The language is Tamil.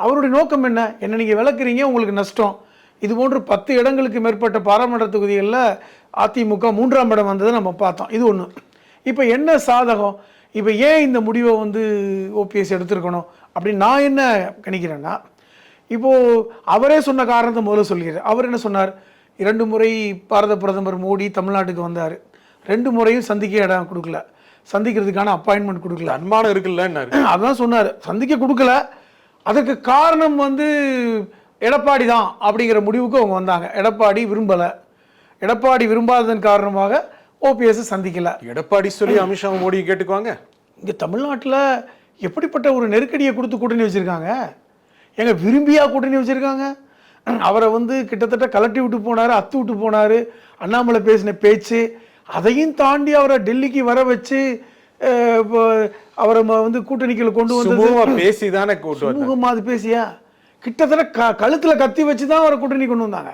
அவருடைய நோக்கம் என்ன? என்ன நீங்கள் விளக்குறீங்க, உங்களுக்கு நஷ்டம். இது போன்று 10 இடங்களுக்கு மேற்பட்ட பாராளுமன்ற தொகுதிகளில் அதிமுக 3ஆம் இடம் வந்ததை நம்ம பார்த்தோம். இது ஒன்று. இப்போ என்ன சாதகம்? இப்போ ஏன் இந்த முடிவை வந்து ஓபிஎஸ் எடுத்திருக்கணும் அப்படின்னு நான் என்ன கணிக்கிறேன்னா, இப்போது அவரே சொன்ன காரணத்தை முதல்ல சொல்லிடுறேன். அவர் என்ன சொன்னார்? 2 முறை பாரத பிரதமர் மோடி தமிழ்நாட்டுக்கு வந்தார். 2 முறையும் சந்திக்க இடம் கொடுக்கல, சந்திக்கிறதுக்கான அப்பாயின்மெண்ட் கொடுக்கல. அனுமானம் இருக்குல்ல, அதான் சொன்னார். சந்திக்க கொடுக்கல. அதுக்கு காரணம் வந்து எடப்பாடி தான் அப்படிங்கிற முடிவுக்கு அவங்க வந்தாங்க. எடப்பாடி விரும்பலை. எடப்பாடி விரும்பாததன் காரணமாக ஓபிஎஸ் சந்திக்கலை. எடப்பாடி சொல்லி அமித்ஷா மோடி கேட்டுக்குவாங்க. இங்கே தமிழ்நாட்டில் எப்படிப்பட்ட ஒரு நெருக்கடியை கொடுத்து கூட்டணி வச்சுருக்காங்க? எங்க விரும்பியா கூட்டணி வச்சுருக்காங்க? அவரை வந்து கிட்டத்தட்ட கலட்டி விட்டு போனார், அத்து விட்டு போனார். அண்ணாமலை பேசின பேச்சு, அதையும் தாண்டி அவரை டெல்லிக்கு வர வச்சு அவரை வந்து கூட்டணிக்குள்ள கொண்டு வந்து பேசி தானே கூட்டு அது பேசியா? கிட்டத்தட்ட கழுத்தில் கத்தி வச்சு தான் அவரை கூட்டணி கொண்டு வந்தாங்க.